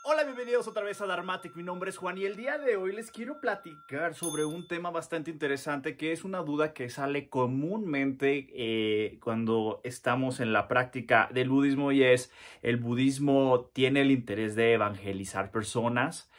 Hola, bienvenidos otra vez a Dharmatic. Mi nombre es Juan y el día de hoy les quiero platicar sobre un tema bastante interesante que es una duda que sale comúnmente cuando estamos en la práctica del budismo, y es: ¿el budismo tiene el interés de evangelizar personas?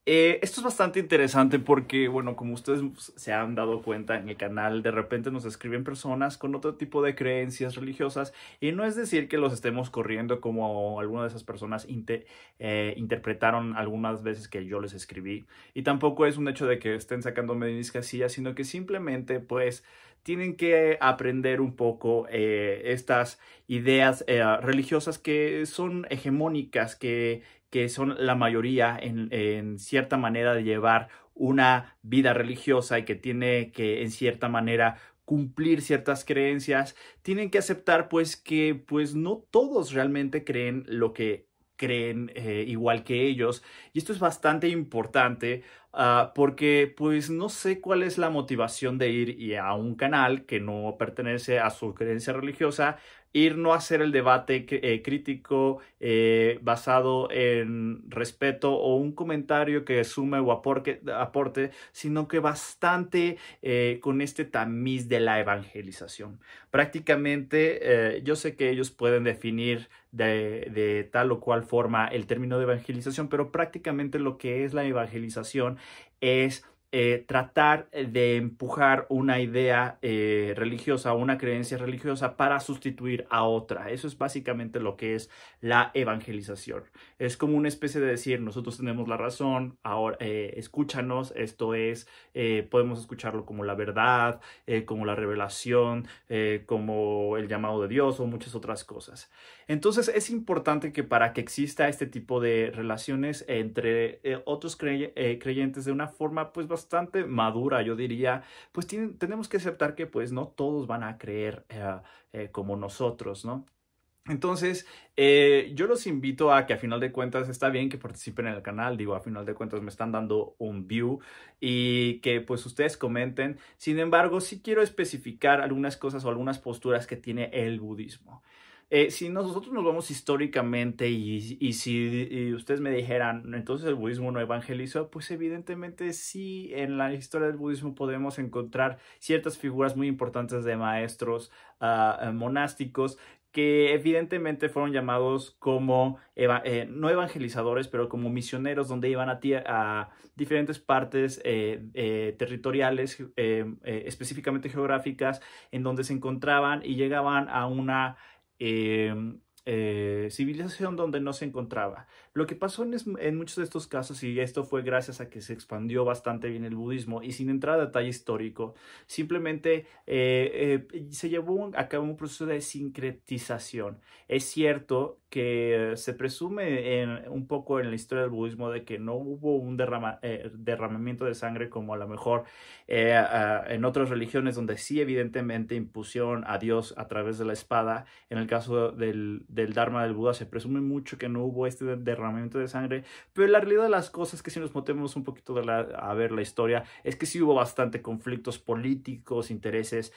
Esto es bastante interesante porque, bueno, como ustedes se han dado cuenta en el canal, de repente nos escriben personas con otro tipo de creencias religiosas, y no es decir que los estemos corriendo como algunas de esas personas interpretaron algunas veces que yo les escribí, y tampoco es un hecho de que estén sacándome de mis casillas, sino que simplemente pues tienen que aprender un poco estas ideas religiosas que son hegemónicas, que son la mayoría en cierta manera de llevar una vida religiosa, y que tiene que en cierta manera cumplir ciertas creencias. Tienen que aceptar pues que pues no todos realmente creen lo que creen igual que ellos, y esto es bastante importante porque pues no sé cuál es la motivación de ir a un canal que no pertenece a su creencia religiosa, ir no a hacer el debate crítico basado en respeto o un comentario que sume o aporte, sino que bastante con este tamiz de la evangelización. Prácticamente yo sé que ellos pueden definir de tal o cual forma el término de evangelización, pero prácticamente lo que es la evangelización es tratar de empujar una idea religiosa, una creencia religiosa, para sustituir a otra. Eso es básicamente lo que es la evangelización. Es como una especie de decir: nosotros tenemos la razón, ahora escúchanos. Esto es, podemos escucharlo como la verdad, como la revelación, como el llamado de Dios o muchas otras cosas. Entonces es importante que para que exista este tipo de relaciones entre otros creyentes de una forma pues bastante madura, yo diría, pues tenemos que aceptar que pues no todos van a creer como nosotros, ¿no? Entonces, yo los invito a que a final de cuentas está bien que participen en el canal. Digo, a final de cuentas me están dando un view, y que pues ustedes comenten. Sin embargo, sí quiero especificar algunas cosas o algunas posturas que tiene el budismo. Si nosotros nos vamos históricamente y si ustedes me dijeran: entonces el budismo no evangelizó, pues evidentemente sí. En la historia del budismo podemos encontrar ciertas figuras muy importantes de maestros monásticos, que evidentemente fueron llamados como, no evangelizadores, pero como misioneros, donde iban a diferentes partes territoriales, específicamente geográficas, en donde se encontraban y llegaban a una civilización donde no se encontraba. Lo que pasó en muchos de estos casos, y esto fue gracias a que se expandió bastante bien el budismo, y sin entrar a detalle histórico, simplemente se llevó a cabo un proceso de sincretización. Es cierto que se presume un poco en la historia del budismo de que no hubo un derramamiento de sangre como a lo mejor en otras religiones, donde sí evidentemente impusieron a Dios a través de la espada. En el caso del Dharma del Buda se presume mucho que no hubo este derramamiento de sangre, pero la realidad de las cosas, que si nos metemos un poquito a ver la historia, es que sí hubo bastante conflictos políticos, intereses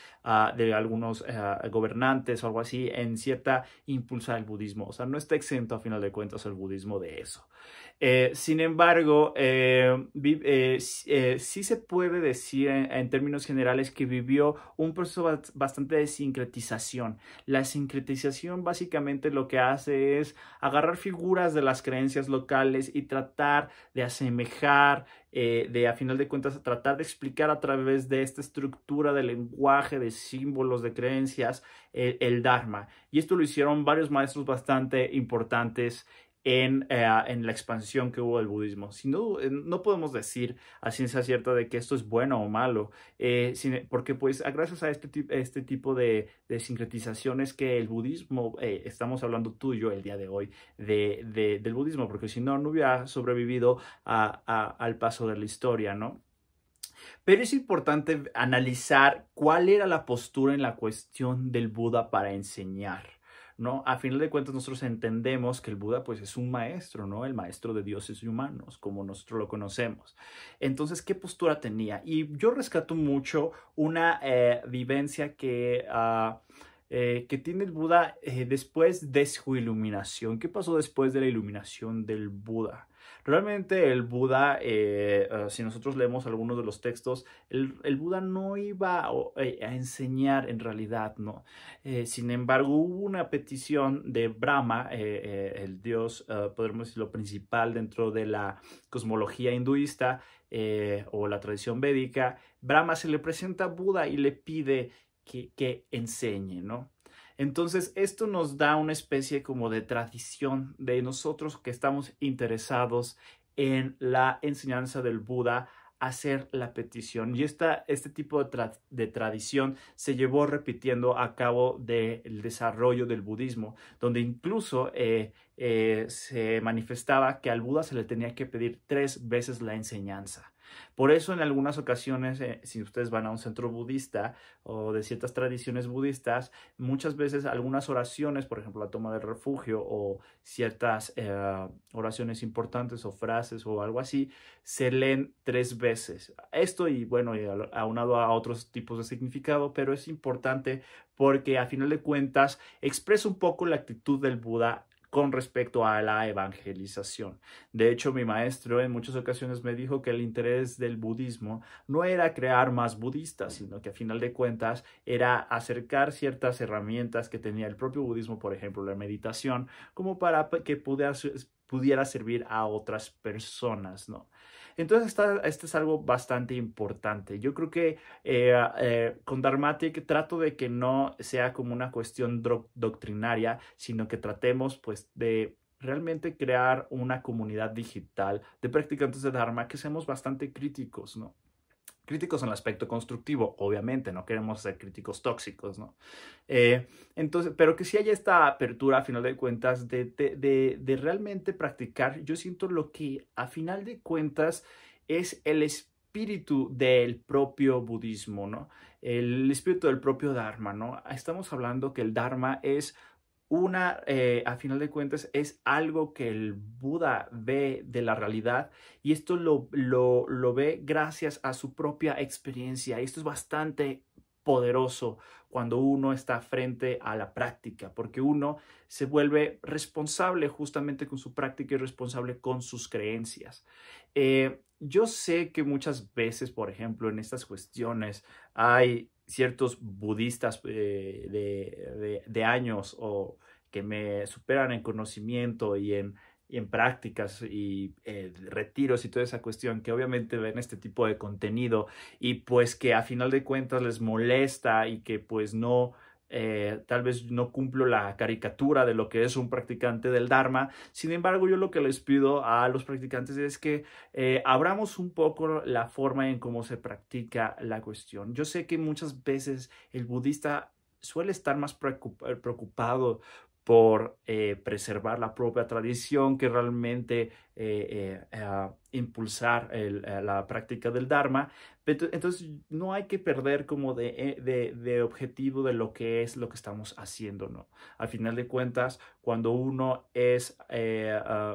de algunos gobernantes o algo así, en cierta impulsa del budismo. O sea, no está exento a final de cuentas el budismo de eso. Sin embargo, sí se puede decir en términos generales que vivió un proceso bastante de sincretización. La sincretización básicamente lo que hace es agarrar figuras de las creencias locales y tratar de asemejar, a final de cuentas, tratar de explicar a través de esta estructura de lenguaje, de símbolos, de creencias, el Dharma. Y esto lo hicieron varios maestros bastante importantes en la expansión que hubo del budismo. Si no, no podemos decir a ciencia cierta de que esto es bueno o malo, porque pues gracias a este tipo de sincretizaciones que el budismo, estamos hablando tú y yo el día de hoy del budismo, porque si no, no hubiera sobrevivido al paso de la historia, ¿no? Pero es importante analizar cuál era la postura en la cuestión del Buda para enseñar, ¿no? A final de cuentas, nosotros entendemos que el Buda pues es un maestro, ¿no? El maestro de dioses y humanos, como nosotros lo conocemos. Entonces, ¿qué postura tenía? Y yo rescato mucho una vivencia que que tiene el Buda después de su iluminación. ¿Qué pasó después de la iluminación del Buda? Realmente el Buda, si nosotros leemos algunos de los textos, el Buda no iba a enseñar en realidad, ¿no? Sin embargo, hubo una petición de Brahma, el dios, podemos decirlo, principal dentro de la cosmología hinduista o la tradición védica. Brahma se le presenta a Buda y le pide que enseñe, ¿no? Entonces, esto nos da una especie como de tradición de nosotros que estamos interesados en la enseñanza del Buda, hacer la petición. Y este tipo de tradición se llevó repitiendo a cabo del desarrollo del budismo, donde incluso se manifestaba que al Buda se le tenía que pedir 3 veces la enseñanza. Por eso en algunas ocasiones, si ustedes van a un centro budista o de ciertas tradiciones budistas, muchas veces algunas oraciones, por ejemplo la toma del refugio o ciertas oraciones importantes o frases o algo así, se leen 3 veces. Esto y bueno, aunado a otros tipos de significado, pero es importante porque a final de cuentas expresa un poco la actitud del Buda con respecto a la evangelización. De hecho, mi maestro en muchas ocasiones me dijo que el interés del budismo no era crear más budistas, sino que a final de cuentas era acercar ciertas herramientas que tenía el propio budismo, por ejemplo, la meditación, como para que pudiera servir a otras personas, ¿no? Entonces, este es algo bastante importante. Yo creo que con Dharmatic trato de que no sea como una cuestión doctrinaria, sino que tratemos pues de realmente crear una comunidad digital de practicantes de Dharma que seamos bastante críticos, ¿no? Críticos en el aspecto constructivo, obviamente, no queremos ser críticos tóxicos, ¿no? Entonces, pero que sí haya esta apertura, a final de cuentas, de realmente practicar. Yo siento lo que, a final de cuentas, es el espíritu del propio budismo, ¿no? El espíritu del propio Dharma, ¿no? Estamos hablando que el Dharma es a final de cuentas, es algo que el Buda ve de la realidad y esto lo ve gracias a su propia experiencia. Esto es bastante poderoso cuando uno está frente a la práctica, porque uno se vuelve responsable justamente con su práctica y responsable con sus creencias. Yo sé que muchas veces, por ejemplo, en estas cuestiones hay ciertos budistas de años o que me superan en conocimiento y en prácticas y retiros y toda esa cuestión, que obviamente ven este tipo de contenido y pues que a final de cuentas les molesta y que pues no, tal vez no cumplo la caricatura de lo que es un practicante del Dharma. Sin embargo, yo lo que les pido a los practicantes es que abramos un poco la forma en cómo se practica la cuestión. Yo sé que muchas veces el budista suele estar más preocupado por preservar la propia tradición que realmente impulsar la práctica del Dharma. Entonces no hay que perder como de objetivo de lo que es lo que estamos haciendo, ¿no? Al final de cuentas, cuando uno es,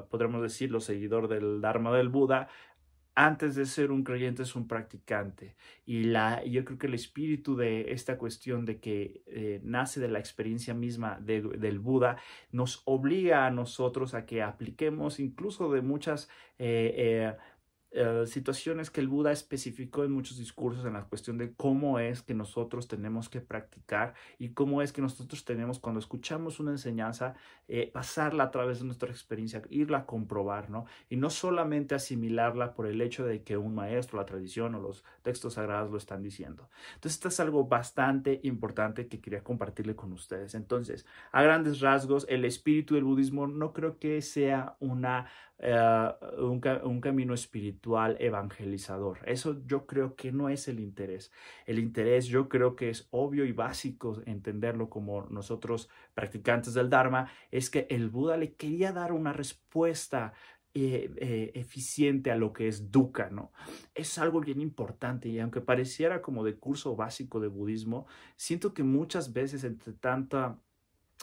podremos decirlo, seguidor del Dharma del Buda, antes de ser un creyente es un practicante. Yo creo que el espíritu de esta cuestión de que nace de la experiencia misma del Buda nos obliga a nosotros a que apliquemos incluso de muchas situaciones que el Buda especificó en muchos discursos en la cuestión de cómo es que nosotros tenemos que practicar y cómo es que nosotros tenemos, cuando escuchamos una enseñanza, pasarla a través de nuestra experiencia, irla a comprobar, ¿no? Y no solamente asimilarla por el hecho de que un maestro, la tradición o los textos sagrados lo están diciendo. Entonces, esto es algo bastante importante que quería compartirle con ustedes. Entonces, a grandes rasgos, el espíritu del budismo no creo que sea un camino espiritual evangelizador. Eso yo creo que no es el interés. El interés yo creo que es obvio y básico entenderlo como nosotros practicantes del Dharma, es que el Buda le quería dar una respuesta eficiente a lo que es dukkha, ¿no? Es algo bien importante y aunque pareciera como de curso básico de budismo, siento que muchas veces entre tanta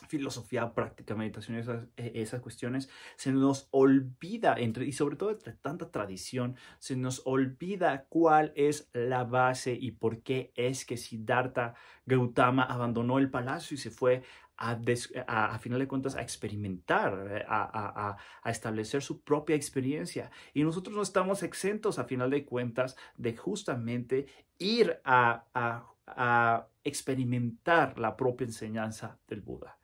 filosofía, práctica, meditación, esas cuestiones, se nos olvida, y sobre todo entre tanta tradición, se nos olvida cuál es la base y por qué es que Siddhartha Gautama abandonó el palacio y se fue a final de cuentas a experimentar, a establecer su propia experiencia. Y nosotros no estamos exentos a final de cuentas de justamente ir a experimentar la propia enseñanza del Buda.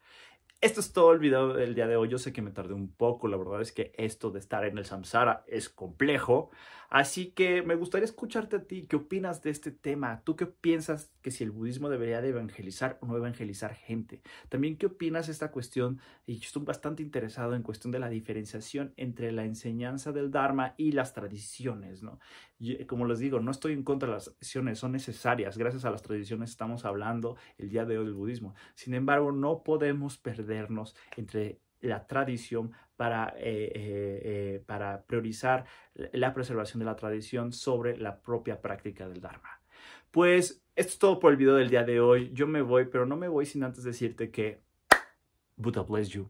Esto es todo el video del día de hoy. Yo sé que me tardé un poco. La verdad es que esto de estar en el samsara es complejo. Así que me gustaría escucharte a ti. ¿Qué opinas de este tema? ¿Tú qué piensas que si el budismo debería de evangelizar o no evangelizar gente? También, ¿qué opinas de esta cuestión? Y yo estoy bastante interesado en cuestión de la diferenciación entre la enseñanza del Dharma y las tradiciones, ¿no? Como les digo, no estoy en contra de las tradiciones. Son necesarias. Gracias a las tradiciones estamos hablando el día de hoy del budismo. Sin embargo, no podemos perdernos entre la tradición para priorizar la preservación de la tradición sobre la propia práctica del Dharma. Pues esto es todo por el video del día de hoy. Yo me voy, pero no me voy sin antes decirte que Buddha bless you.